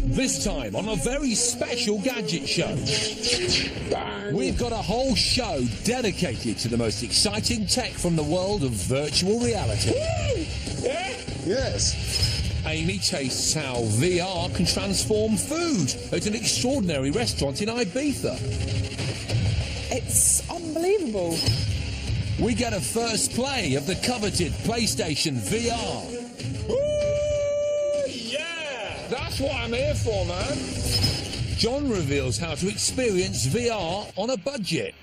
This time on a very special Gadget show. We've got a whole show dedicated to the most exciting tech from the world of virtual reality. Yes. Amy tastes how VR can transform food at an extraordinary restaurant in Ibiza. It's unbelievable. We get a first play of the coveted PlayStation VR. Ooh, yeah! That's what I'm here for, man. John reveals how to experience VR on a budget.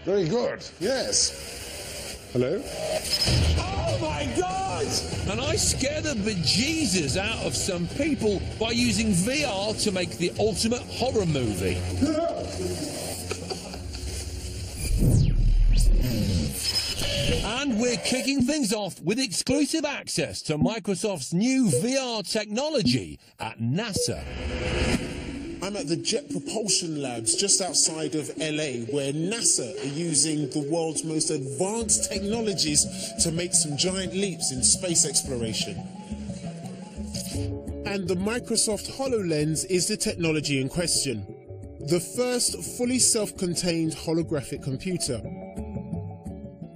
Very good, yes. Hello? Oh my God! And I scare the bejesus out of some people by using VR to make the ultimate horror movie. And we're kicking things off with exclusive access to Microsoft's new VR technology at NASA. I'm at the Jet Propulsion Labs just outside of LA, where NASA are using the world's most advanced technologies to make some giant leaps in space exploration. And the Microsoft HoloLens is the technology in question. The first fully self-contained holographic computer.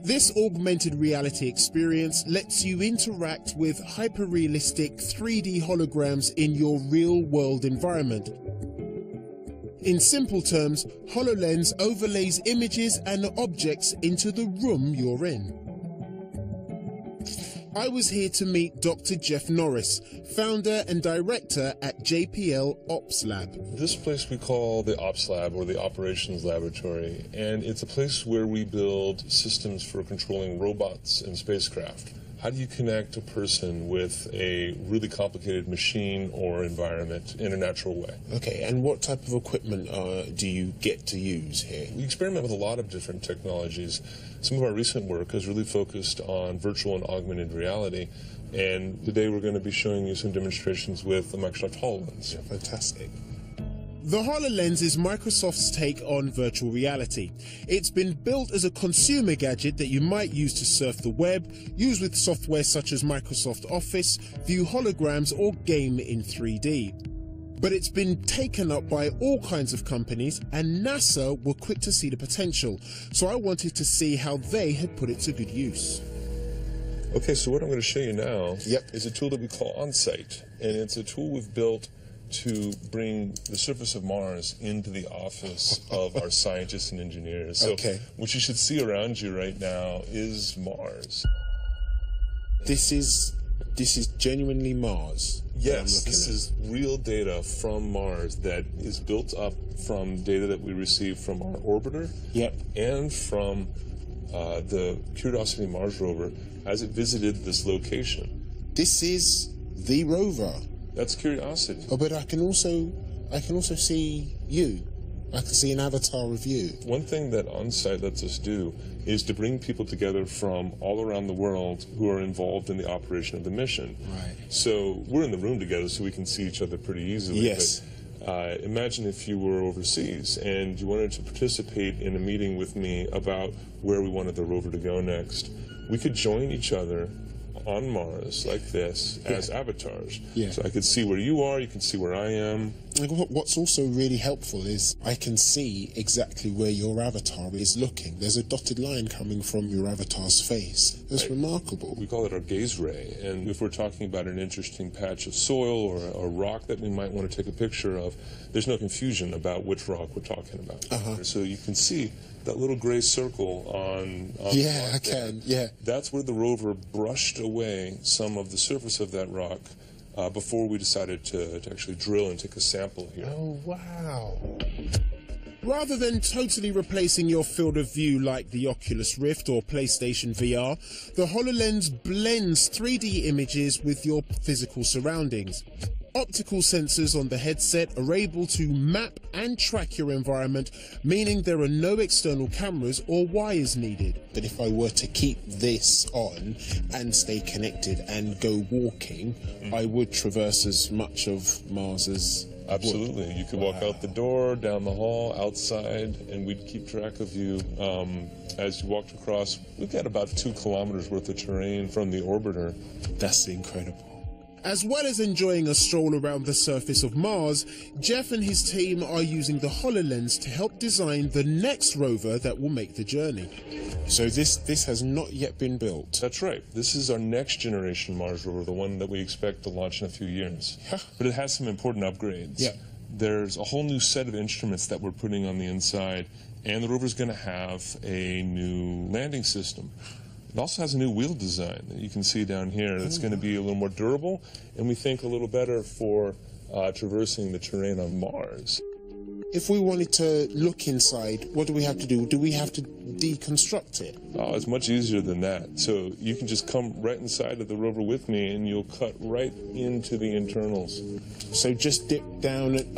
This augmented reality experience lets you interact with hyper-realistic 3D holograms in your real-world environment. In simple terms, HoloLens overlays images and objects into the room you're in. I was here to meet Dr. Jeff Norris, founder and director at JPL Ops Lab. This place we call the Ops Lab, or the Operations Laboratory, and it's a place where we build systems for controlling robots and spacecraft. How do you connect a person with a really complicated machine or environment in a natural way? Okay, and what type of equipment do you get to use here? We experiment with a lot of different technologies. Some of our recent work has really focused on virtual and augmented reality, and today we're going to be showing you some demonstrations with the Microsoft HoloLens. Yeah, fantastic. The HoloLens is Microsoft's take on virtual reality. It's been built as a consumer gadget that you might use to surf the web, use with software such as Microsoft Office, view holograms, or game in 3D. But it's been taken up by all kinds of companies, and NASA were quick to see the potential, so I wanted to see how they had put it to good use. Okay, so what I'm going to show you now is a tool that we call OnSite, and it's a tool we've built to bring the surface of Mars into the office of our scientists and engineers. So what you should see around you right now is Mars. This is genuinely Mars. Yes, this is real data from Mars that is built up from data that we received from our orbiter and from the Curiosity Mars rover as it visited this location. This is the rover. That's Curiosity. Oh, but I can also see you. I can see an avatar of you. One thing that OnSite lets us do is to bring people together from all around the world who are involved in the operation of the mission. Right. So we're in the room together so we can see each other pretty easily. Yes. But, imagine if you were overseas and you wanted to participate in a meeting with me about where we wanted the rover to go next. We could join each other on Mars like this as avatars. So I could see where you are, you can see where I am. What's also really helpful is I can see exactly where your avatar is looking. There's a dotted line coming from your avatar's face. That's remarkable. We call it our gaze ray, and if we're talking about an interesting patch of soil or a rock that we might want to take a picture of, there's no confusion about which rock we're talking about. So you can see that little gray circle on yeah, I can. Yeah. That's where the rover brushed away some of the surface of that rock before we decided to actually drill and take a sample here. Oh, wow. Rather than totally replacing your field of view like the Oculus Rift or PlayStation VR, the HoloLens blends 3D images with your physical surroundings. Optical sensors on the headset are able to map and track your environment, meaning there are no external cameras or wires needed. But if I were to keep this on and stay connected and go walking, I would traverse as much of Mars as Absolutely. You could walk out the door, down the hall, outside, and we'd keep track of you as you walked across. We've got about 2 kilometers worth of terrain from the orbiter. That's incredible. As well as enjoying a stroll around the surface of Mars, Jeff and his team are using the HoloLens to help design the next rover that will make the journey. So this has not yet been built. That's right. This is our next generation Mars rover, the one that we expect to launch in a few years. But it has some important upgrades. Yeah. There's a whole new set of instruments that we're putting on the inside, and the rover's going to have a new landing system. It also has a new wheel design that you can see down here that's going to be a little more durable, and we think a little better for traversing the terrain on Mars. If we wanted to look inside, what do we have to do? Do we have to deconstruct it? Oh, it's much easier than that. So you can just come right inside of the rover with me, and you'll cut right into the internals. So just dip down and...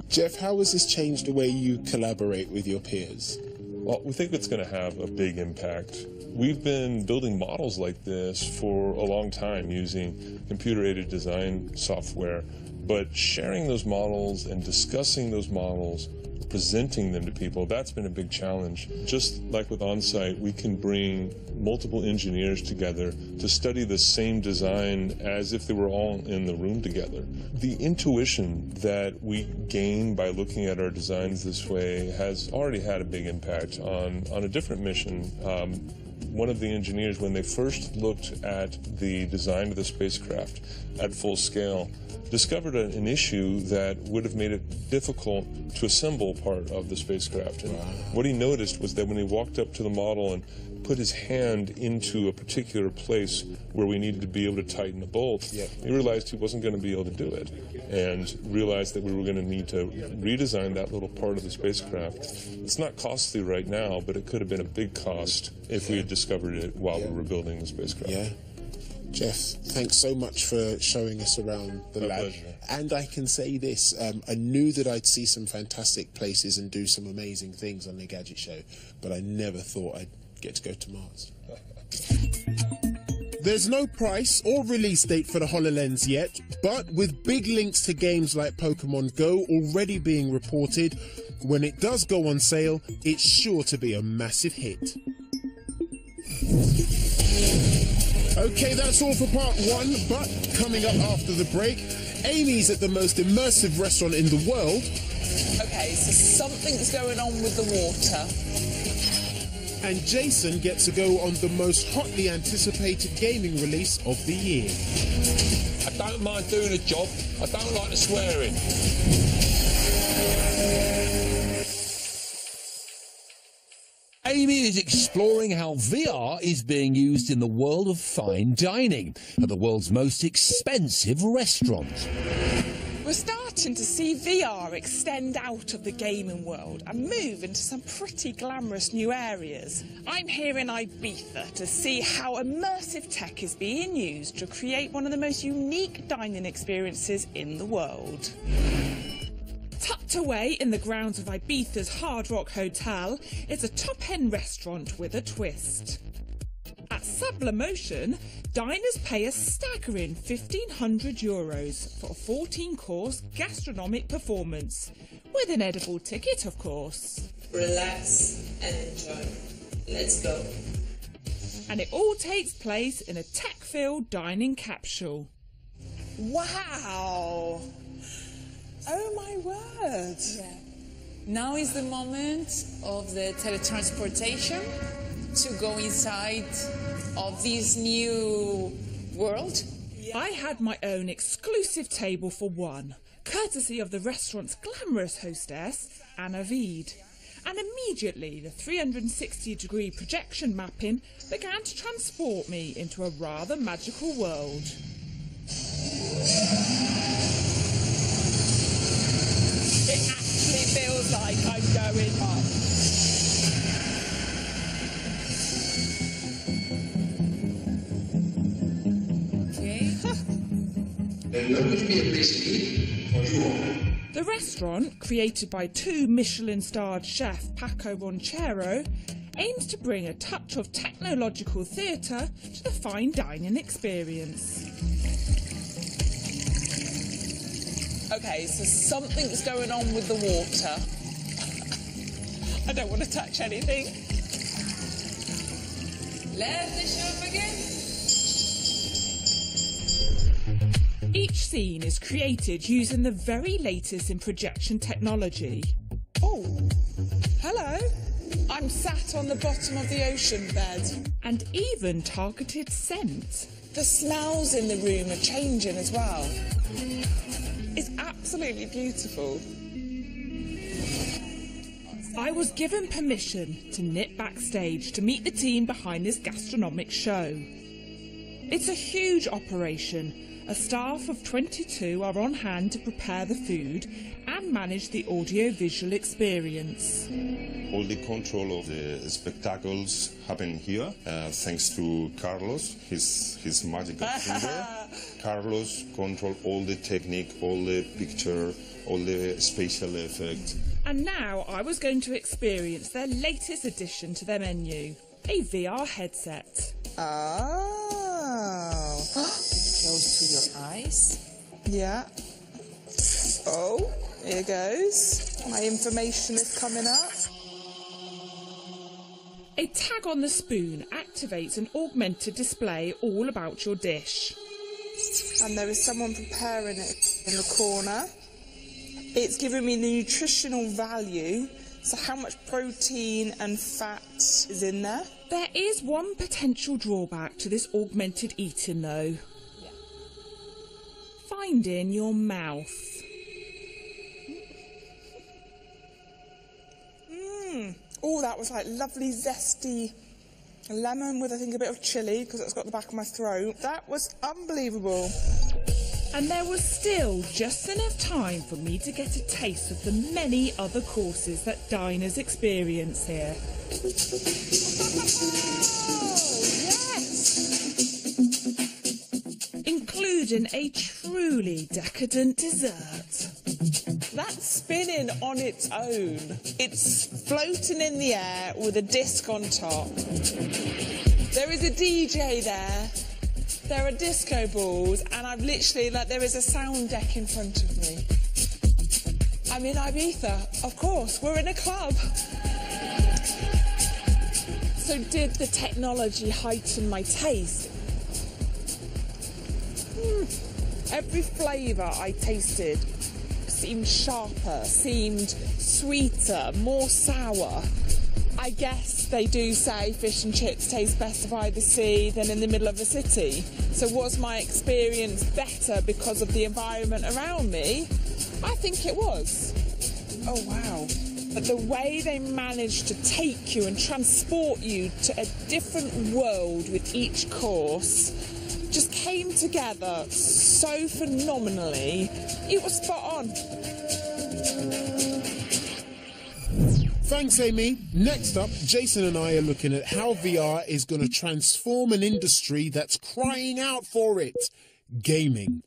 Jeff, how has this changed the way you collaborate with your peers? Well, we think it's going to have a big impact. We've been building models like this for a long time using computer-aided design software, but sharing those models and discussing those models, presenting them to people, that's been a big challenge. Just like with OnSite, we can bring multiple engineers together to study the same design as if they were all in the room together. The intuition that we gain by looking at our designs this way has already had a big impact on a different mission. One of the engineers, when they first looked at the design of the spacecraft at full scale, discovered an issue that would have made it difficult to assemble part of the spacecraft. And what he noticed was that when he walked up to the model and put his hand into a particular place where we needed to be able to tighten the bolt, he realized he wasn't going to be able to do it, and realized that we were going to need to redesign that little part of the spacecraft. It's not costly right now, but it could have been a big cost if we had discovered it while we were building the spacecraft. Yeah. Jeff, thanks so much for showing us around the lab. Pleasure. And I can say this, I knew that I'd see some fantastic places and do some amazing things on the Gadget Show, but I never thought I'd get to go to Mars. There's no price or release date for the HoloLens yet, but with big links to games like Pokemon Go already being reported, when it does go on sale, it's sure to be a massive hit. Okay, that's all for part one, but coming up after the break, Amy's at the most immersive restaurant in the world. Okay, so something's going on with the water. And Jason gets to go on the most hotly anticipated gaming release of the year. I don't mind doing a job. I don't like the swearing. Amy is exploring how VR is being used in the world of fine dining at the world's most expensive restaurant. We're starting to see VR extend out of the gaming world and move into some pretty glamorous new areas. I'm here in Ibiza to see how immersive tech is being used to create one of the most unique dining experiences in the world. Tucked away in the grounds of Ibiza's Hard Rock Hotel is a top-end restaurant with a twist. At Sublimotion, diners pay a staggering €1,500 for a 14-course gastronomic performance, with an edible ticket, of course. Relax and enjoy. Let's go. And it all takes place in a tech-filled dining capsule. Wow! Oh my word! Yeah. Now is the moment of the teletransportation to go inside of this new world. I had my own exclusive table for one, courtesy of the restaurant's glamorous hostess, Anna Veed. And immediately the 360-degree projection mapping began to transport me into a rather magical world. It actually feels like I'm going up. The restaurant, created by 2 Michelin-starred chef Paco Ronchero, aims to bring a touch of technological theatre to the fine dining experience. Okay, so something's going on with the water. I don't want to touch anything. Let the show begin. each scene is created using the very latest in projection technology. Oh, hello. I'm sat on the bottom of the ocean bed. And even targeted scent. The smells in the room are changing as well. It's absolutely beautiful. I was given permission to nip backstage to meet the team behind this gastronomic show. It's a huge operation. A staff of 22 are on hand to prepare the food and manage the audio-visual experience. All the control of the spectacles happen here, thanks to Carlos, his magical finger. Carlos control all the technique, all the picture, all the spatial effects. And now I was going to experience their latest addition to their menu, a VR headset. Oh. Close to your eyes. Yeah. Oh, here goes. My information is coming up. A tag on the spoon activates an augmented display all about your dish. And there is someone preparing it in the corner. It's giving me the nutritional value, so how much protein and fat is in there. There is one potential drawback to this augmented eating though. Yeah. Finding your mouth. Oh, that was like lovely zesty lemon with I think a bit of chilli because it's got the back of my throat. That was unbelievable. And there was still just enough time for me to get a taste of the many other courses that diners experience here. Oh, yes! Including a truly decadent dessert. That's spinning on its own. It's floating in the air with a disc on top. There is a DJ there. There are disco balls, and I've literally, there is a sound deck in front of me. I'm in Ibiza, of course, we're in a club. So did the technology heighten my taste? Every flavour I tasted seemed sharper, seemed sweeter, more sour. I guess they do say fish and chips taste better by the sea than in the middle of a city. So was my experience better because of the environment around me? I think it was. Oh, wow. But the way they managed to take you and transport you to a different world with each course just came together so phenomenally. It was spot on. Thanks, Amy. Next up, Jason and I are looking at how VR is going to transform an industry that's crying out for it: gaming.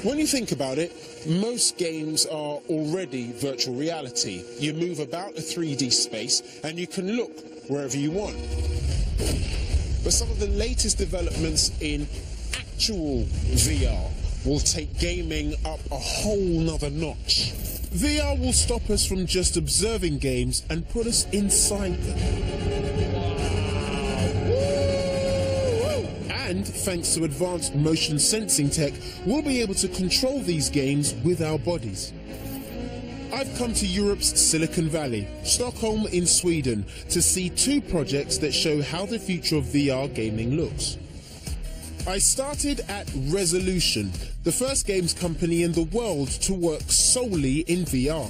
When you think about it, most games are already virtual reality. You move about a 3D space and you can look wherever you want. But some of the latest developments in actual VR will take gaming up a whole nother notch. VR will stop us from just observing games and put us inside them. And thanks to advanced motion sensing tech, we'll be able to control these games with our bodies. I've come to Europe's Silicon Valley, Stockholm in Sweden, to see two projects that show how the future of VR gaming looks. I started at Resolution, the first games company in the world to work solely in VR.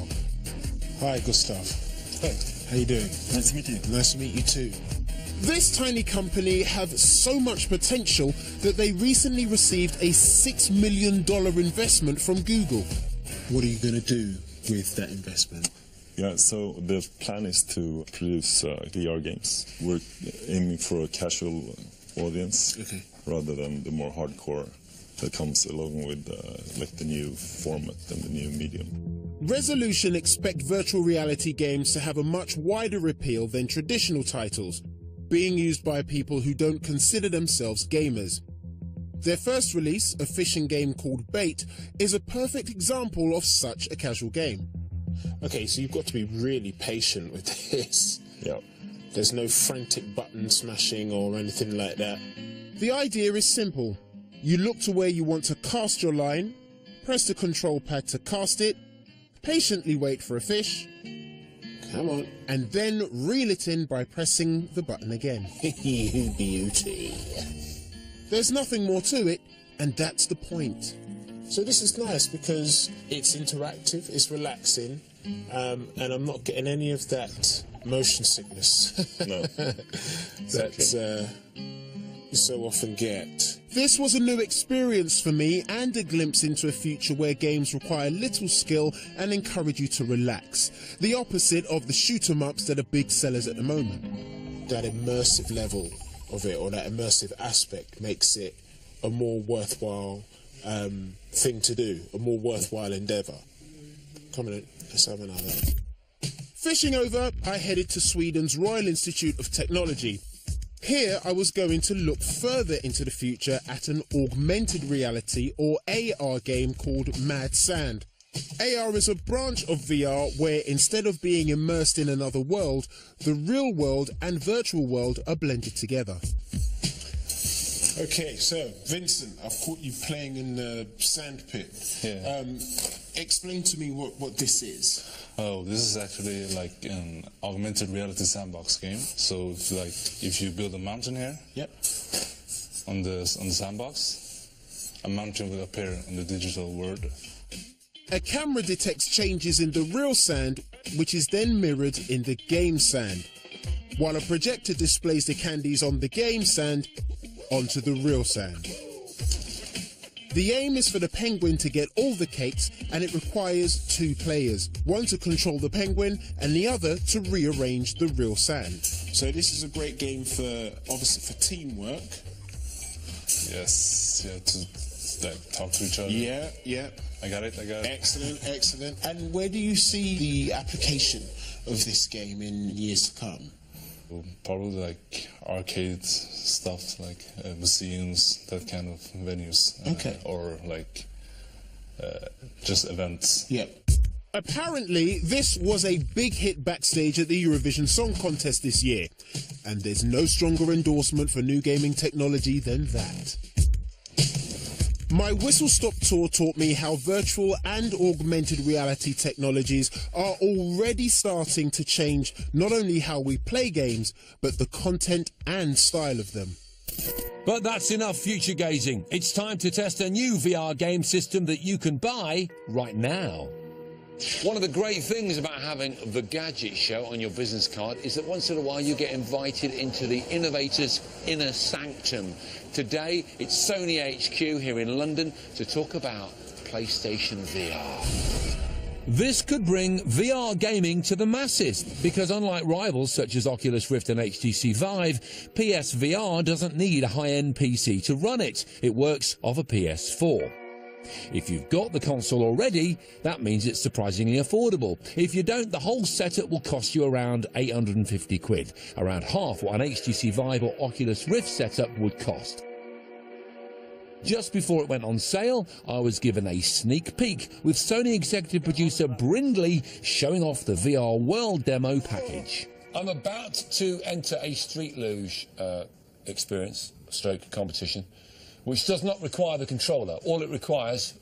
Hi, Gustav. Hey. How you doing? Nice to meet you. Nice to meet you too. This tiny company have so much potential that they recently received a $6 million investment from Google. What are you going to do with that investment? Yeah, so the plan is to produce VR games. We're aiming for a casual audience, rather than the more hardcore that comes along with the new format and the new medium. Resolution expect virtual reality games to have a much wider appeal than traditional titles, being used by people who don't consider themselves gamers. Their first release, a fishing game called Bait, is a perfect example of such a casual game. Okay, so you've got to be really patient with this. Yeah. There's no frantic button smashing or anything like that. The idea is simple. You look to where you want to cast your line, press the control pad to cast it, patiently wait for a fish, Come on. and then reel it in by pressing the button again. Beauty. There's nothing more to it, and that's the point. So this is nice because it's interactive, it's relaxing, and I'm not getting any of that motion sickness No. that you so often get. This was a new experience for me and a glimpse into a future where games require little skill and encourage you to relax. The opposite of the shoot-'em-ups that are big sellers at the moment. That immersive level of it, or that immersive aspect, makes it a more worthwhile thing to do, a more worthwhile endeavour. Come on, let's have another. Fishing over, I headed to Sweden's Royal Institute of Technology. Here I was going to look further into the future at an augmented reality or AR game called Mad Sand. AR is a branch of VR where instead of being immersed in another world, the real world and virtual world are blended together. Okay, so Vincent, I've caught you playing in the sand pit. Yeah. Explain to me what this is. Oh, this is actually like an augmented reality sandbox game. So if you build a mountain here, Yep. on the sandbox, a mountain will appear in the digital world. A camera detects changes in the real sand, which is then mirrored in the game sand, while a projector displays the candies on the game sand onto the real sand. The aim is for the penguin to get all the cakes, and it requires 2 players, one to control the penguin and the other to rearrange the real sand. So this is a great game for, obviously, for teamwork. Yes, yeah, to talk to each other. Yeah, yeah. I got it. Excellent, excellent. And where do you see the application of this game in years to come? Probably like arcade stuff, like museums, that kind of venues. Okay. Or like just events. Yep. Apparently, this was a big hit backstage at the Eurovision Song Contest this year, and there's no stronger endorsement for new gaming technology than that. My whistle-stop tour taught me how virtual and augmented reality technologies are already starting to change not only how we play games, but the content and style of them. But that's enough future gazing. It's time to test a new VR game system that you can buy right now. One of the great things about having the Gadget Show on your business card is that once in a while you get invited into the innovator's inner sanctum. Today, it's Sony HQ here in London to talk about PlayStation VR. This could bring VR gaming to the masses, because unlike rivals such as Oculus Rift and HTC Vive, PSVR doesn't need a high-end PC to run it. It works off a PS4. If you've got the console already, that means it's surprisingly affordable. If you don't, the whole setup will cost you around 850 quid, around half what an HTC Vive or Oculus Rift setup would cost. Just before it went on sale, I was given a sneak peek with Sony executive producer Brindley showing off the VR World demo package. I'm about to enter a street luge experience, stroke competition, which does not require the controller. All it requires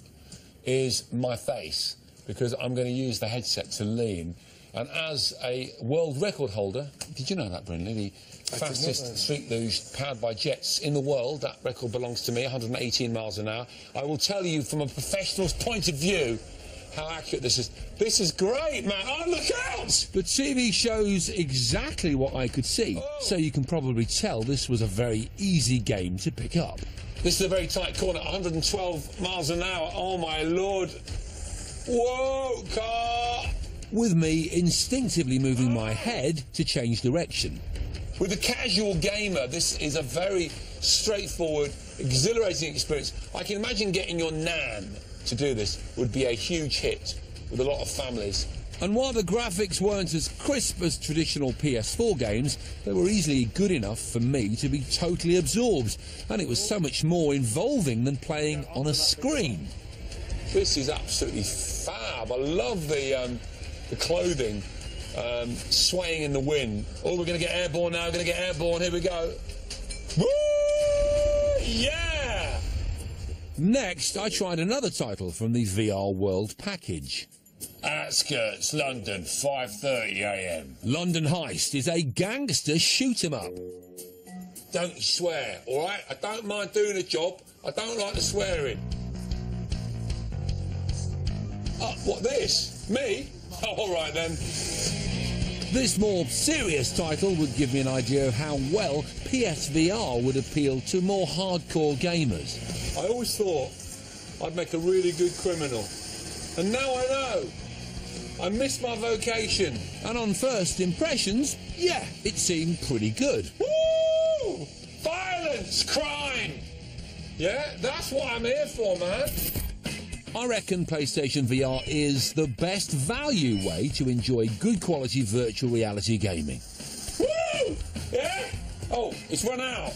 is my face, because I'm going to use the headset to lean. And as a world record holder, did you know that, Brindley? The fastest street luge powered by jets in the world, that record belongs to me, 118 miles an hour. I will tell you from a professional's point of view how accurate this is. This is great, man. Oh, look out! The TV shows exactly what I could see, so you can probably tell this was a very easy game to pick up. This is a very tight corner, 112 miles an hour. Oh, my Lord. Whoa, car! With me instinctively moving my head to change direction. With a casual gamer, this is a very straightforward, exhilarating experience. I can imagine getting your nan to do this would be a huge hit with a lot of families. And while the graphics weren't as crisp as traditional PS4 games, they were easily good enough for me to be totally absorbed, and it was so much more involving than playing on a screen. This is absolutely fab. I love the clothing swaying in the wind. Oh, we're going to get airborne now, we're going to get airborne, here we go. Woo! Yeah! Next, I tried another title from the VR World package. Outskirts, London, 5:30 AM. London Heist is a gangster shoot-'em-up. Don't swear, all right? I don't mind doing a job. I don't like the swearing. What, this? Me? Oh, all right, then. This more serious title would give me an idea of how well PSVR would appeal to more hardcore gamers. I always thought I'd make a really good criminal. And now I know. I missed my vocation. And on first impressions, yeah, it seemed pretty good. Woo! Violence, crime. Yeah, that's what I'm here for, man. I reckon PlayStation VR is the best value way to enjoy good quality virtual reality gaming. Woo! Yeah? Oh, it's run out.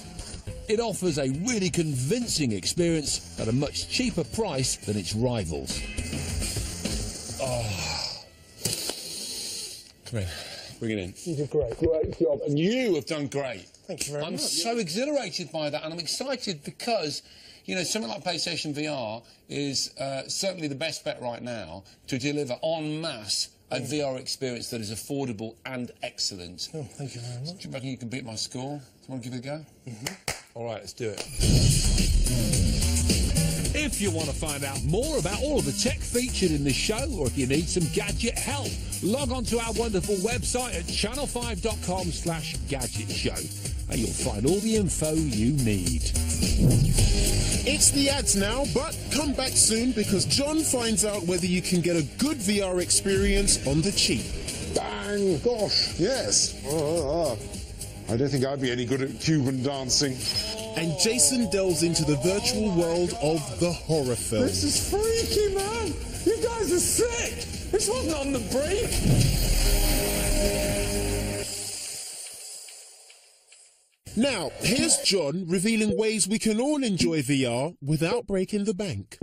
It offers a really convincing experience at a much cheaper price than its rivals. Come in. Bring it in. You did great. Great job. And you have done great. Thank you very much. I'm so exhilarated by that, and I'm excited because, you know, something like PlayStation VR is certainly the best bet right now to deliver en masse a VR experience that is affordable and excellent. Oh, thank you very much. Do you reckon you can beat my score? Do you want to give it a go? All right, let's do it. If you want to find out more about all of the tech featured in this show, or if you need some gadget help, log on to our wonderful website at channel5.com/gadgetshow, and you'll find all the info you need. It's the ads now, but come back soon because John finds out whether you can get a good VR experience on the cheap. Bang! Gosh, yes. I don't think I'd be any good at Cuban dancing. And Jason delves into the virtual world of the horror film. This is freaky, man. You guys are sick. This wasn't on the brief. Now, here's John revealing ways we can all enjoy VR without breaking the bank.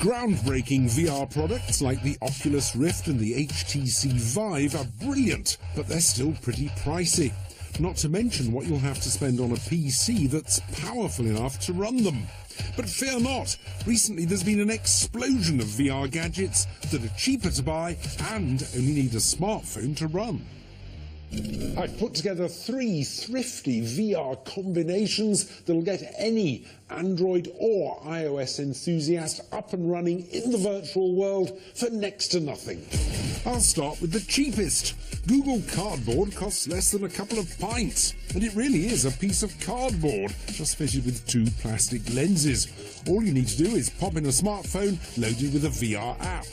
Groundbreaking VR products like the Oculus Rift and the HTC Vive are brilliant, but they're still pretty pricey. Not to mention what you'll have to spend on a PC that's powerful enough to run them. But fear not, recently there's been an explosion of VR gadgets that are cheaper to buy and only need a smartphone to run. I've put together 3 thrifty VR combinations that'll get any Android or iOS enthusiast up and running in the virtual world for next to nothing. I'll start with the cheapest. Google Cardboard costs less than a couple of pints, and it really is a piece of cardboard, just fitted with 2 plastic lenses. All you need to do is pop in a smartphone loaded with a VR app.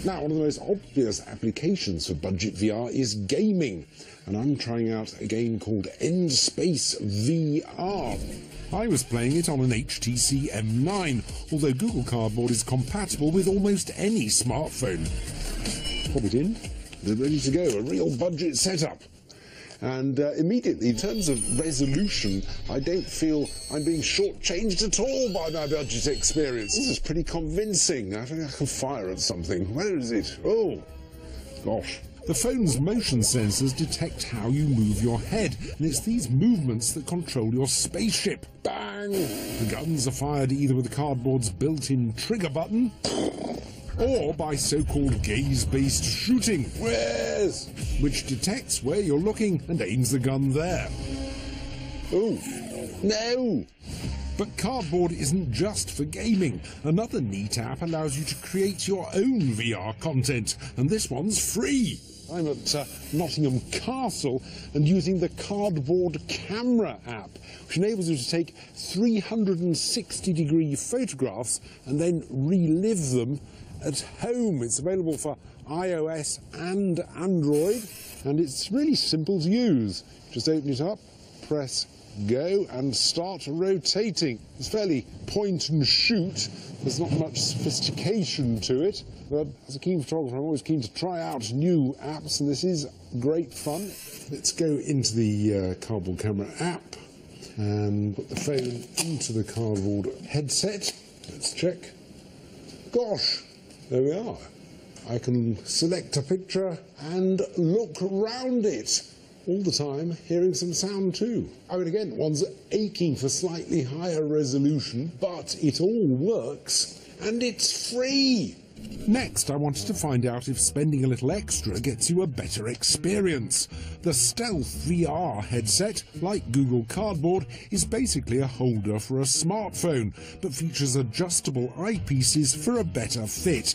Now, one of the most obvious applications for budget VR is gaming, and I'm trying out a game called End Space VR. I was playing it on an HTC M9, although Google Cardboard is compatible with almost any smartphone. Pop it in, they're ready to go, a real budget setup. And immediately, in terms of resolution, I don't feel I'm being shortchanged at all by my budget experience. This is pretty convincing. I think I can fire at something. Where is it? Oh, gosh. The phone's motion sensors detect how you move your head, and it's these movements that control your spaceship. Bang! The guns are fired either with the cardboard's built-in trigger button, or by so-called gaze-based shooting, Where's? which detects where you're looking and aims the gun there. Oh, no! But Cardboard isn't just for gaming. Another neat app allows you to create your own VR content, and this one's free. I'm at Nottingham Castle and using the Cardboard Camera app, which enables you to take 360-degree photographs and then relive them at home. It's available for iOS and Android, and it's really simple to use. Just open it up, press go, and start rotating. It's fairly point and shoot. There's not much sophistication to it, but as a keen photographer, I'm always keen to try out new apps, and this is great fun. Let's go into the Cardboard Camera app and put the phone into the Cardboard headset. Let's check. Gosh, there we are. I can select a picture and look round it. all the time hearing some sound too. I mean, again, one's aching for slightly higher resolution, but it all works and it's free. Next, I wanted to find out if spending a little extra gets you a better experience. The Stealth VR headset, like Google Cardboard, is basically a holder for a smartphone, but features adjustable eyepieces for a better fit.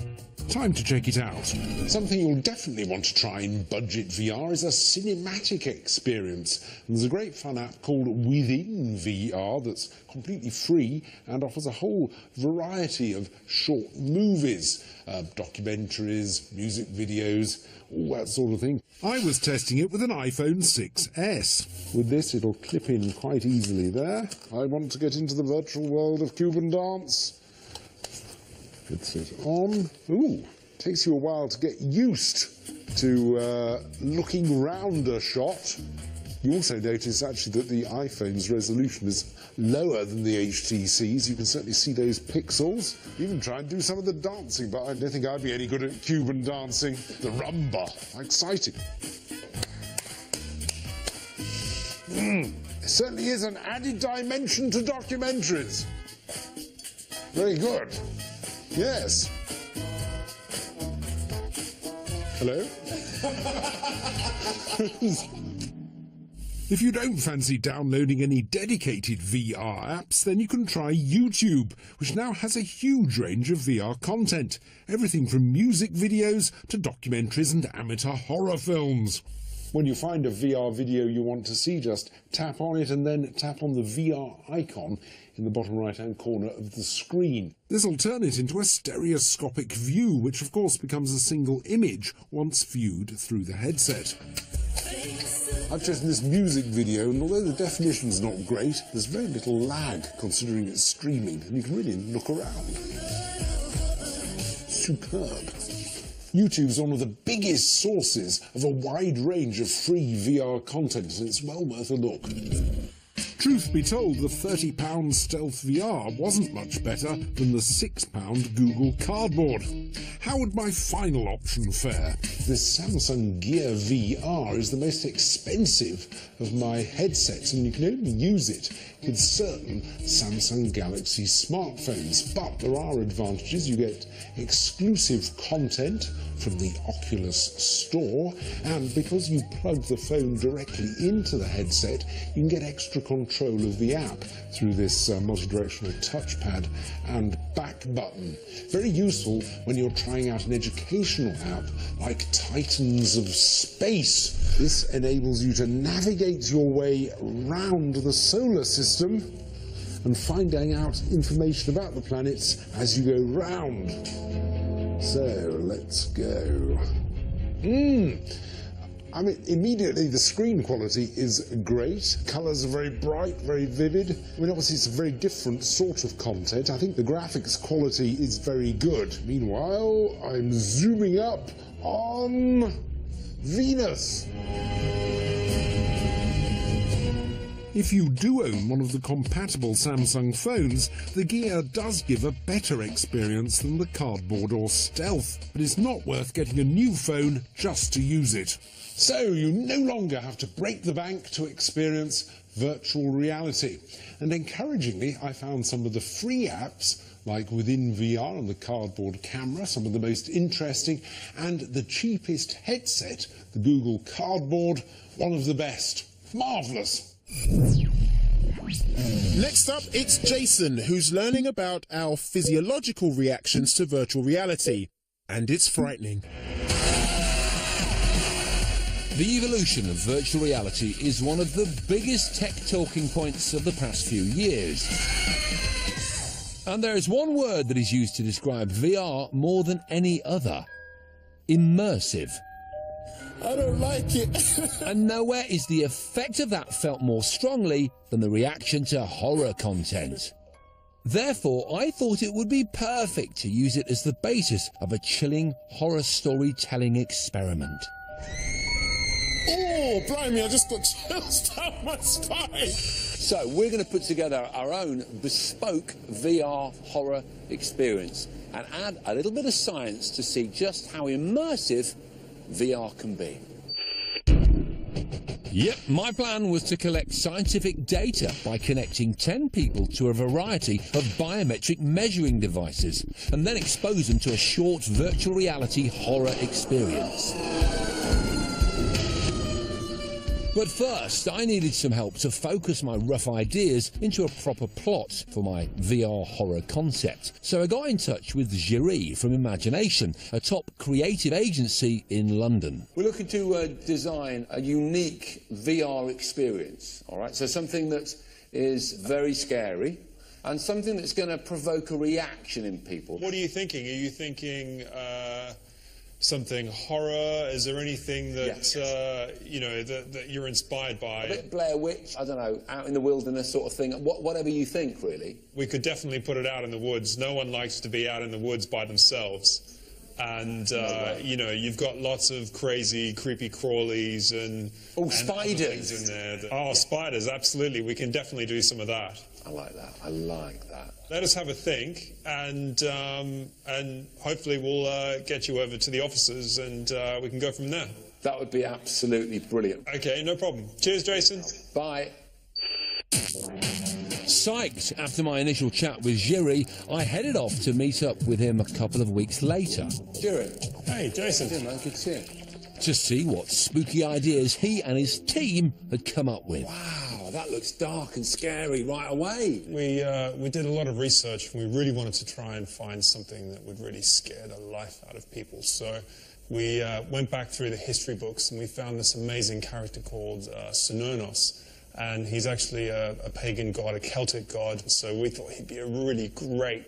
Time to check it out. Something you'll definitely want to try in budget VR is a cinematic experience. And there's a great fun app called Within VR that's completely free and offers a whole variety of short movies, documentaries, music videos, all that sort of thing. I was testing it with an iPhone 6S. With this, it'll clip in quite easily there. I want to get into the virtual world of Cuban dance. Puts it on. Ooh, takes you a while to get used to looking round a shot. You also notice actually that the iPhone's resolution is lower than the HTC's. You can certainly see those pixels. Even try and do some of the dancing, but I don't think I'd be any good at Cuban dancing. The rumba. Exciting. There certainly is an added dimension to documentaries. Very good. Yes. Hello? If you don't fancy downloading any dedicated VR apps, then you can try YouTube, which now has a huge range of VR content. Everything from music videos to documentaries and amateur horror films. When you find a VR video you want to see, just tap on it and then tap on the VR icon in the bottom right-hand corner of the screen. This will turn it into a stereoscopic view, which of course becomes a single image once viewed through the headset. I've chosen this music video, and although the definition's not great, there's very little lag considering it's streaming, and you can really look around. Superb. YouTube's one of the biggest sources of a wide range of free VR content, and it's well worth a look. Truth be told, the £30 Stealth VR wasn't much better than the £6 Google Cardboard. How would my final option fare? This Samsung Gear VR is the most expensive of my headsets, and you can only use it with certain Samsung Galaxy smartphones. But there are advantages. You get exclusive content from the Oculus store, and because you plug the phone directly into the headset, you can get extra control of the app through this multi-directional touchpad and back button. Very useful when you're trying out an educational app like Titans of Space. This enables you to navigate your way around the solar system and finding out information about the planets as you go round. So, let's go. I mean, immediately the screen quality is great. Colours are very bright, very vivid. I mean, obviously it's a very different sort of content. I think the graphics quality is very good. Meanwhile, I'm zooming up on Venus. If you do own one of the compatible Samsung phones, the Gear does give a better experience than the Cardboard or Stealth, but it's not worth getting a new phone just to use it. So you no longer have to break the bank to experience virtual reality. And encouragingly, I found some of the free apps, like Within VR and the Cardboard camera, some of the most interesting, and the cheapest headset, the Google Cardboard, one of the best. Marvellous. Next up, it's Jason, who's learning about our physiological reactions to virtual reality. And it's frightening. The evolution of virtual reality is one of the biggest tech talking points of the past few years. And there is one word that is used to describe VR more than any other: immersive. I don't like it. And nowhere is the effect of that felt more strongly than the reaction to horror content. Therefore, I thought it would be perfect to use it as the basis of a chilling horror storytelling experiment. Oh, blimey, I just got chills down my spine. So we're going to put together our own bespoke VR horror experience and add a little bit of science to see just how immersive VR can be. Yep, my plan was to collect scientific data by connecting 10 people to a variety of biometric measuring devices and then expose them to a short virtual reality horror experience. But first, I needed some help to focus my rough ideas into a proper plot for my VR horror concept. So I got in touch with Jury from Imagination, a top creative agency in London. We're looking to design a unique VR experience, all right? So something that is very scary and something that's going to provoke a reaction in people. What are you thinking? Are you thinking something horror? Is there anything that you know that you're inspired by? A bit Blair Witch, I don't know, out in the wilderness sort of thing. Whatever you think, really. We could definitely put it out in the woods. No one likes to be out in the woods by themselves. And you know, you've got lots of crazy, creepy crawlies and spiders in there. Oh, spiders! Absolutely, we can definitely do some of that. I like that. I like that. Let us have a think, and hopefully we'll get you over to the offices, and we can go from there. That would be absolutely brilliant. Okay, no problem. Cheers, Jason. Bye. Psyched after my initial chat with Jury, I headed off to meet up with him a couple of weeks later. Jury. Hey, Jason. Good, man. Good to see you. To see what spooky ideas he and his team had come up with. Wow, that looks dark and scary right away. We did a lot of research, and we really wanted to try and find something that would really scare the life out of people. So we went back through the history books, and we found this amazing character called Cernunnos. And he's actually a pagan god, a Celtic god. So we thought he'd be a really great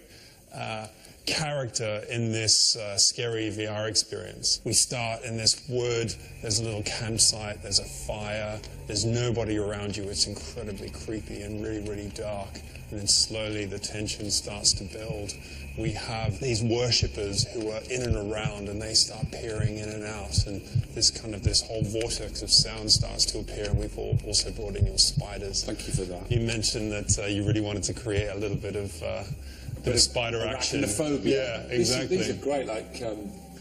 character in this scary VR experience. We start in this wood, there's a little campsite, there's a fire, there's nobody around you. It's incredibly creepy and really, really dark. And then slowly the tension starts to build. We have these worshippers who are in and around, and they start peering in and out, and this whole vortex of sound starts to appear. And we've also brought in your spiders. Thank you for that. You mentioned that you really wanted to create a little bit of spider action. Arachnophobia. Yeah, exactly. These are great, like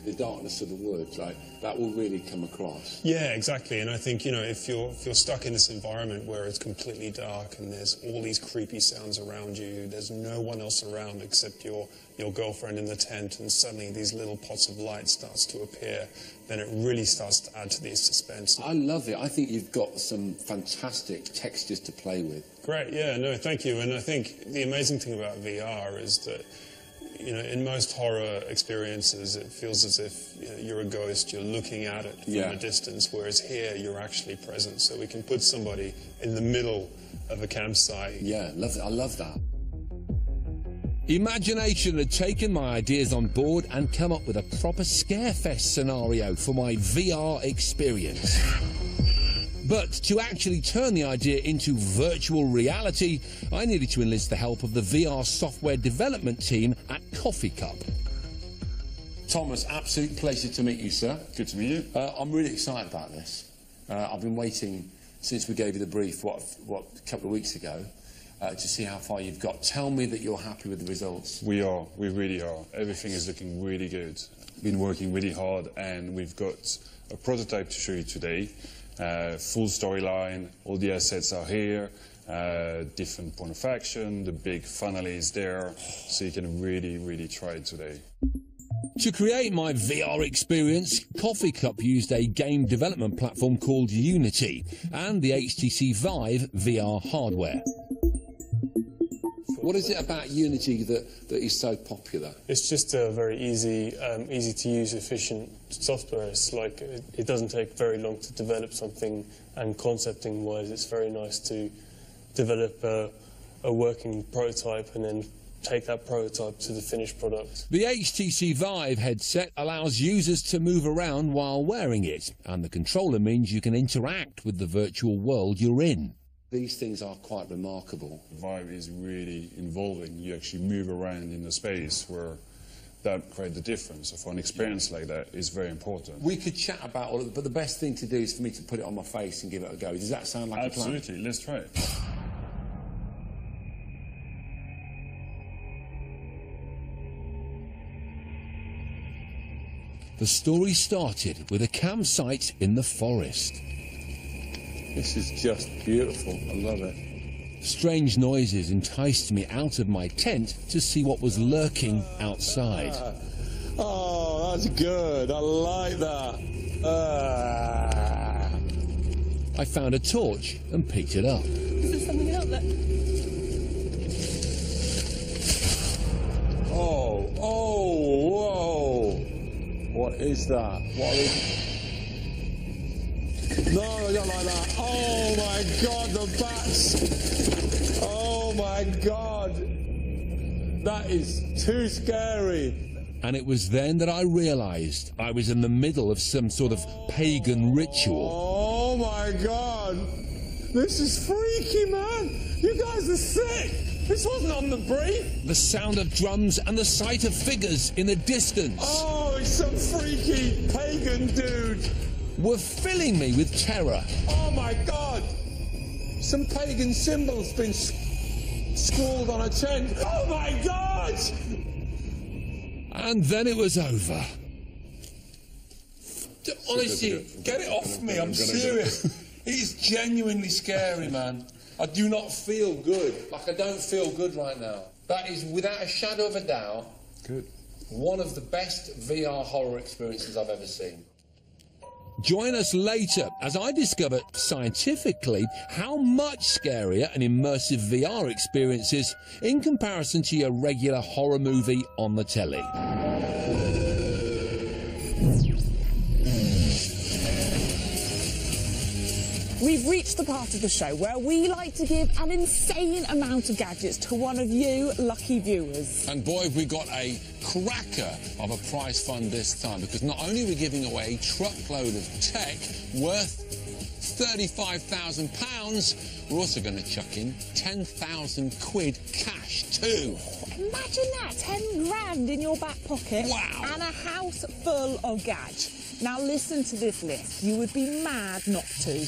the darkness of the woods, like that will really come across. Yeah, exactly. And I think, you know, if you're stuck in this environment where it's completely dark and there's all these creepy sounds around you, there's no one else around except your girlfriend in the tent, and suddenly these little pots of light starts to appear, then it really starts to add to the suspense. I love it. I think you've got some fantastic textures to play with. Great, yeah, no, thank you. And I think the amazing thing about VR is that, you know, in most horror experiences, it feels as if, you know, you're a ghost, you're looking at it from a distance, whereas here you're actually present. So we can put somebody in the middle of a campsite. Yeah, I love that. Imagination had taken my ideas on board and come up with a proper scarefest scenario for my VR experience. But to actually turn the idea into virtual reality, I needed to enlist the help of the VR software development team at Coffee Cup. Thomas, absolute pleasure to meet you, sir. Good to meet you. I'm really excited about this. I've been waiting since we gave you the brief, a couple of weeks ago, to see how far you've got. Tell me that you're happy with the results. We are. We really are. Everything is looking really good. Been working really hard, and we've got a prototype to show you today. Full storyline, all the assets are here, different point of action, the big funnel is there, so you can really, really try it today. To create my VR experience, Coffee Cup used a game development platform called Unity and the HTC Vive VR hardware. What is it about Unity that is so popular? It's just a very easy to use, efficient software. It's like it doesn't take very long to develop something, and concepting-wise, it's very nice to develop a working prototype and then take that prototype to the finished product. The HTC Vive headset allows users to move around while wearing it, and the controller means you can interact with the virtual world you're in. These things are quite remarkable. Vive is really involving. You actually move around in the space where that creates the difference. So for an experience like that, it's very important. We could chat about all of it, but the best thing to do is for me to put it on my face and give it a go. Does that sound like a plan? Absolutely. Let's try it. The story started with a campsite in the forest. This is just beautiful. I love it. Strange noises enticed me out of my tent to see what was lurking outside. Oh, that's good. I like that. I found a torch and picked it up. Is there something out there? Oh, whoa. What is that? No, I don't like that. Oh my God, the bats. Oh my God. That is too scary. And it was then that I realised I was in the middle of some sort of pagan ritual. Oh my God. This is freaky, man. You guys are sick. This wasn't on the brief. The sound of drums and the sight of figures in the distance. Oh, it's some freaky pagan dude. Were filling me with terror. Oh my God. Some pagan symbols been scrawled on a tent. Oh my God. And then it was over. Honestly, get it off me. I'm serious. It is genuinely scary, man. I do not feel good. Like, I don't feel good right now. That is, without a shadow of a doubt, one of the best VR horror experiences I've ever seen. Join us later as I discover scientifically how much scarier an immersive VR experience is in comparison to your regular horror movie on the telly. We've reached the part of the show where we like to give an insane amount of gadgets to one of you lucky viewers. And boy, have we got a cracker of a prize fund this time, because not only are we giving away a truckload of tech worth £35,000, we're also going to chuck in 10,000 quid cash too. Imagine that, 10 grand in your back pocket. Wow. And a house full of gadgets. Now listen to this list. You would be mad not to.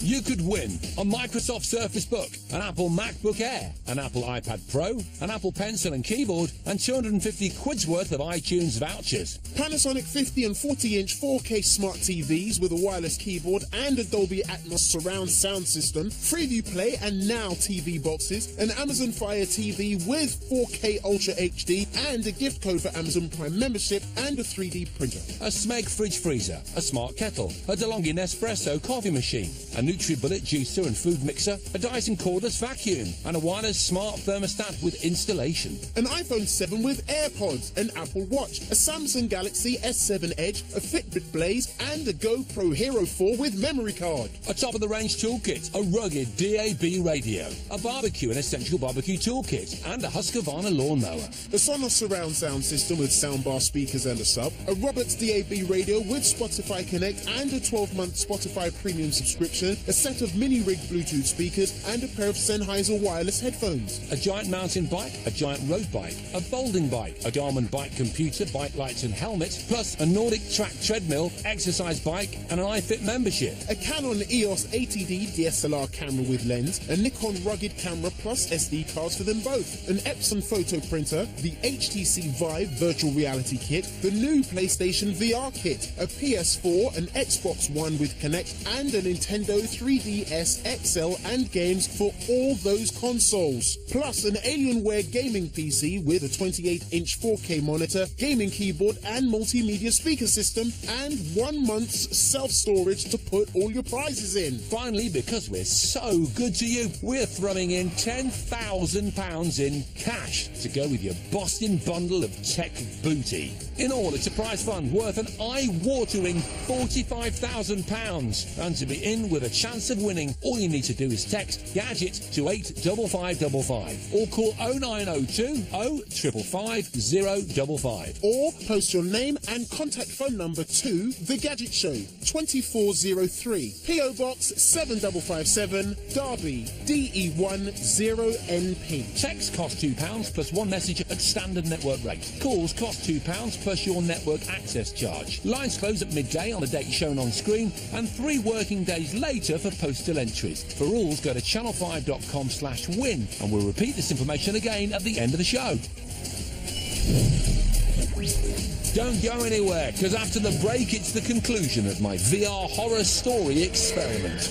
You could win a Microsoft Surface Book, an Apple MacBook Air, an Apple iPad Pro, an Apple Pencil and Keyboard, and 250 quid's worth of iTunes vouchers. Panasonic 50 and 40-inch 4K smart TVs with a wireless keyboard and a Dolby Atmos surround sound system, Freeview Play and Now TV boxes, an Amazon Fire TV with 4K Ultra HD, and a gift code for Amazon Prime membership and a 3D printer. A Smeg fridge freezer, a smart kettle, a DeLonghi Nespresso coffee machine, a NutriBullet juicer and food mixer, a Dyson cordless vacuum, and a wireless smart thermostat with installation. An iPhone 7 with AirPods, an Apple Watch, a Samsung Galaxy S7 Edge, a Fitbit Blaze, and a GoPro Hero 4 with memory card. A top-of-the-range toolkit, a rugged DAB radio, a barbecue and essential barbecue toolkit, and a Husqvarna lawnmower. A Sonos surround sound system with soundbar speakers and a sub, a Roberts DAB radio with Spotify Connect and a 12-month Spotify Premium subscription, a set of mini-rig Bluetooth speakers, and a pair of Sennheiser wireless headphones. A giant mountain bike, a giant road bike, a folding bike, a Garmin bike computer, bike lights and helmet, plus a Nordic track treadmill, exercise bike, and an iFit membership. A Canon EOS 80D DSLR camera with lens, a Nikon rugged camera plus SD cards for them both, an Epson photo printer, the HTC Vive virtual reality kit, the new PlayStation VR kit, a PS4, an Xbox One with Kinect, and a Nintendo 3DS XL and games for all those consoles. Plus an Alienware gaming PC with a 28-inch 4K monitor, gaming keyboard and multimedia speaker system, and 1 month's self-storage to put all your prizes in. Finally, because we're so good to you, we're throwing in £10,000 in cash to go with your Boston bundle of tech booty. In all, it's a prize fund worth an eye-watering £45,000. And to be in with a chance of winning, all you need to do is text Gadget to 85555 or call 0902 0555 055. Or post your name and contact phone number to The Gadget Show, 2403, PO Box 7557, Derby, DE10NP. Texts cost £2 plus one message at standard network rate. Calls cost £2 plus your network access charge. Lines close at midday on the date shown on screen and 3 working days later for postal entries. For rules, go to channel5.com/win, and we'll repeat this information again at the end of the show. Don't go anywhere, because after the break, it's the conclusion of my VR horror story experiment.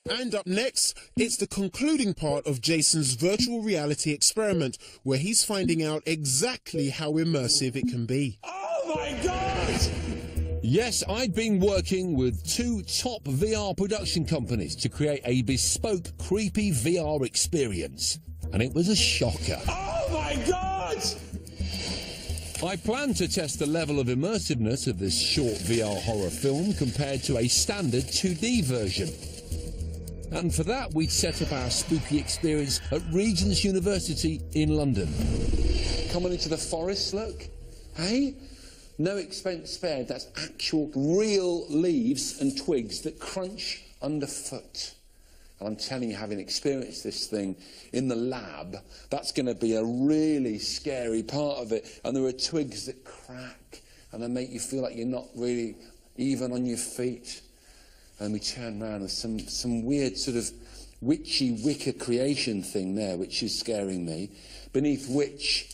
And up next, it's the concluding part of Jason's virtual reality experiment, where he's finding out exactly how immersive it can be. Oh my God! Yes, I'd been working with 2 top VR production companies to create a bespoke, creepy VR experience. And it was a shocker. Oh my God! I planned to test the level of immersiveness of this short VR horror film compared to a standard 2D version. And for that, we'd set up our spooky experience at Regent's University in London. Coming into the forest, look. Hey? No expense spared. That's actual, real leaves and twigs that crunch underfoot. And I'm telling you, having experienced this thing in the lab, that's going to be a really scary part of it. And there are twigs that crack, and they make you feel like you're not really even on your feet. And we turn around and some weird sort of witchy wicker creation thing there, which is scaring me, beneath which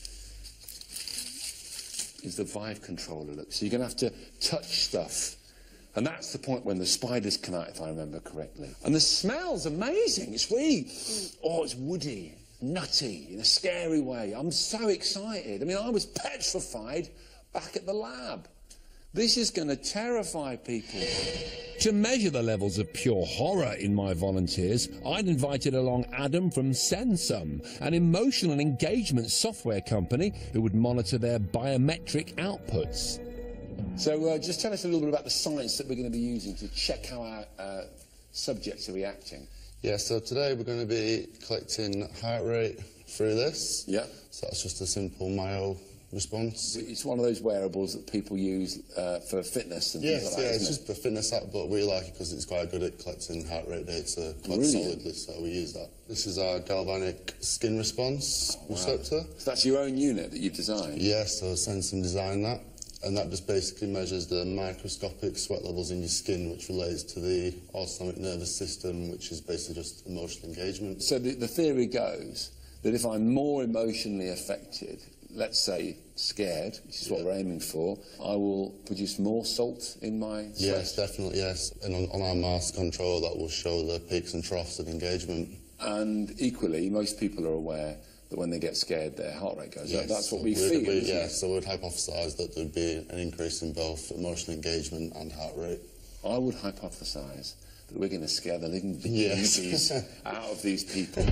is the Vive controller, look. So you're going to have to touch stuff. And that's the point when the spiders come out, if I remember correctly. And the smell's amazing. It's really, it's woody, nutty, in a scary way. I'm so excited. I mean, I was petrified back at the lab. This is going to terrify people. To measure the levels of pure horror in my volunteers, I'd invited along Adam from Sensum, an emotional engagement software company who would monitor their biometric outputs. So just tell us a little bit about the science that we're going to be using to check how our subjects are reacting. Yeah, so today we're going to be collecting heart rate through this. Yeah. So that's just a simple myo response. It's one of those wearables that people use for fitness and things like that, it's just a fitness app, but we like it because it's quite good at collecting heart rate data quite solidly, so we use that. This is our galvanic skin response receptor. So that's your own unit that you've designed? Yeah, so Sensum designed that, and that just basically measures the microscopic sweat levels in your skin, which relates to the autonomic nervous system, which is basically just emotional engagement. So the theory goes that if I'm more emotionally affected, let's say scared, which is what we're aiming for, I will produce more salt in my sweat? Yes, definitely, yes. And on our mass control, that will show the peaks and troughs of engagement. And equally, most people are aware that when they get scared, their heart rate goes up. That's what we feel. Yes, so we'd hypothesise that there'd be an increase in both emotional engagement and heart rate. I would hypothesise that we're going to scare the living bejesus out of these people.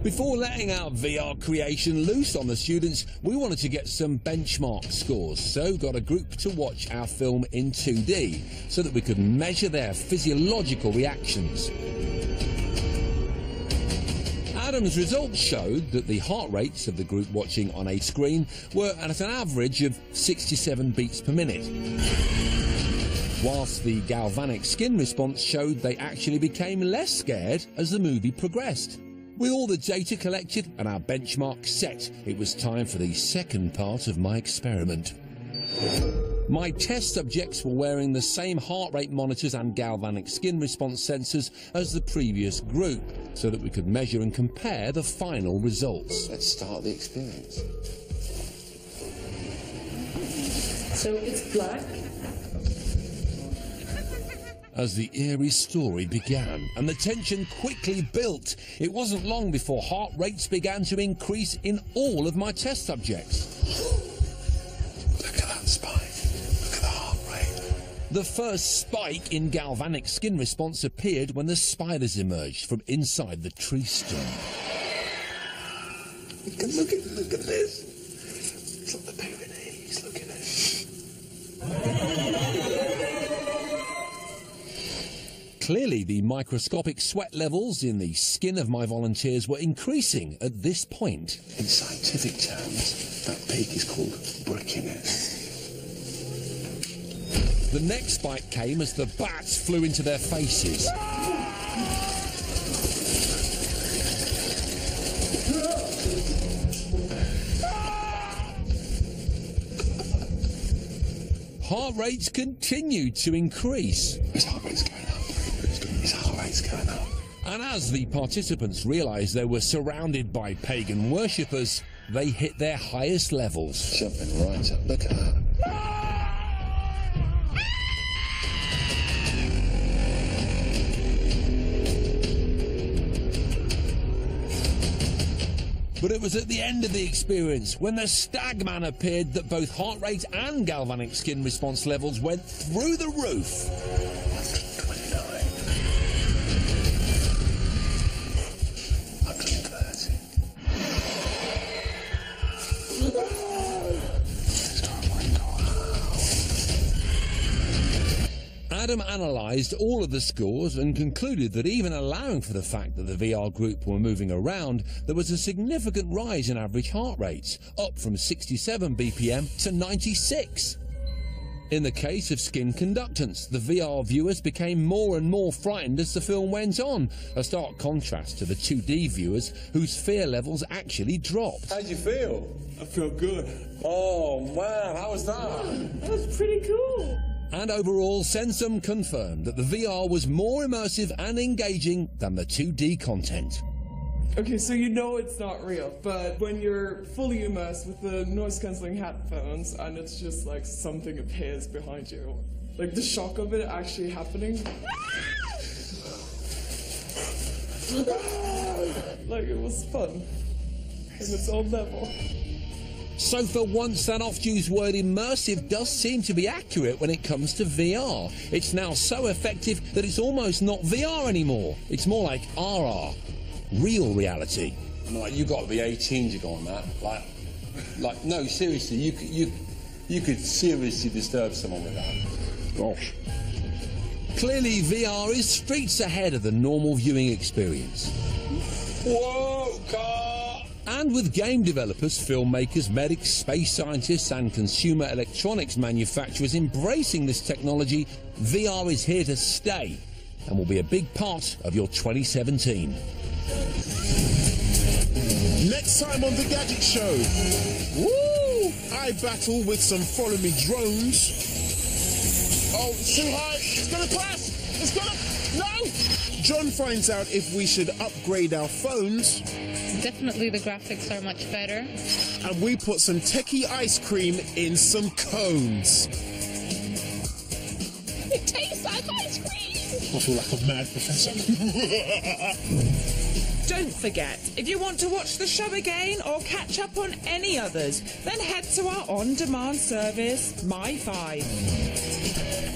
Before letting our VR creation loose on the students, we wanted to get some benchmark scores, so got a group to watch our film in 2D so that we could measure their physiological reactions. Adam's results showed that the heart rates of the group watching on a screen were at an average of 67 beats per minute, whilst the galvanic skin response showed they actually became less scared as the movie progressed. With all the data collected and our benchmark set, it was time for the second part of my experiment. My test subjects were wearing the same heart rate monitors and galvanic skin response sensors as the previous group, so that we could measure and compare the final results. Let's start the experience. So it's black. As the eerie story began and the tension quickly built, it wasn't long before heart rates began to increase in all of my test subjects. Look at that spike. Look at the heart rate. The first spike in galvanic skin response appeared when the spiders emerged from inside the tree stump. Look at this. It's like the Pyrenees. Look at it. Clearly, the microscopic sweat levels in the skin of my volunteers were increasing at this point. In scientific terms, that peak is called bricking it. The next spike came as the bats flew into their faces. Heart rates continued to increase. His heart rate's going up. His heart rate's going up. And as the participants realised they were surrounded by pagan worshippers, they hit their highest levels. Jumping right up, look at that. But it was at the end of the experience, when the Stagman appeared, that both heart rate and galvanic skin response levels went through the roof. 130. Adam analysed all of the scores and concluded that even allowing for the fact that the VR group were moving around, there was a significant rise in average heart rates, up from 67 BPM to 96. In the case of skin conductance, the VR viewers became more and more frightened as the film went on, a stark contrast to the 2D viewers whose fear levels actually dropped. How'd you feel? I feel good. Oh man, how was that? That was pretty cool. And overall, Sensum confirmed that the VR was more immersive and engaging than the 2D content. Okay, so you know it's not real, but when you're fully immersed with the noise-cancelling headphones and it's just like something appears behind you, like the shock of it actually happening. Like, it was fun in its own level. So for once, that oft-used word immersive does seem to be accurate when it comes to VR. It's now so effective that it's almost not VR anymore. It's more like RR, real reality. I mean, like, you got to be 18 to go on that. Like, no, seriously, you could seriously disturb someone with that. Gosh. Clearly, VR is streets ahead of the normal viewing experience. Whoa, car! And with game developers, filmmakers, medics, space scientists and consumer electronics manufacturers embracing this technology, VR is here to stay and will be a big part of your 2017. Next time on The Gadget Show, woo! I battle with some follow me drones. Oh, it's too high! It's gonna crash! It's gonna... No! John finds out if we should upgrade our phones. Definitely the graphics are much better. And we put some techie ice cream in some cones. It tastes like ice cream! I feel like a mad professor. Don't forget, if you want to watch the show again or catch up on any others, then head to our on-demand service, My5.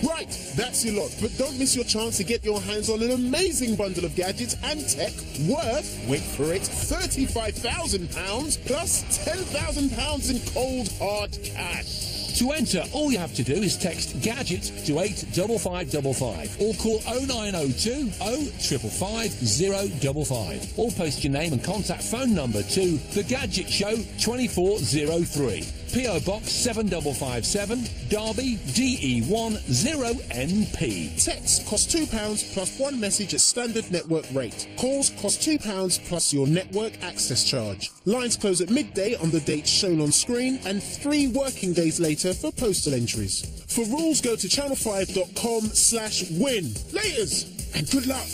Right, that's your lot, but don't miss your chance to get your hands on an amazing bundle of gadgets and tech worth, wait for it, £35,000 plus £10,000 in cold hard cash. To enter, all you have to do is text Gadget to 85555 or call 0902 0555 055 or post your name and contact phone number to The Gadget Show 2403. P.O. Box 7557, Derby, DE10NP. Texts cost £2 plus one message at standard network rate. Calls cost £2 plus your network access charge. Lines close at midday on the dates shown on screen and 3 working days later for postal entries. For rules, go to channel5.com/win. Laters and good luck.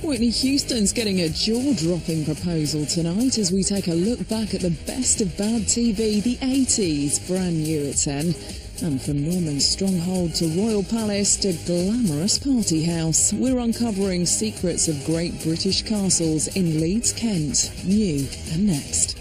Whitney Houston's getting a jaw-dropping proposal tonight as we take a look back at the best of bad TV, the 80s, brand new at 10. And from Norman's stronghold to Royal Palace to glamorous party house, we're uncovering secrets of great British castles in Leeds, Kent. New and next.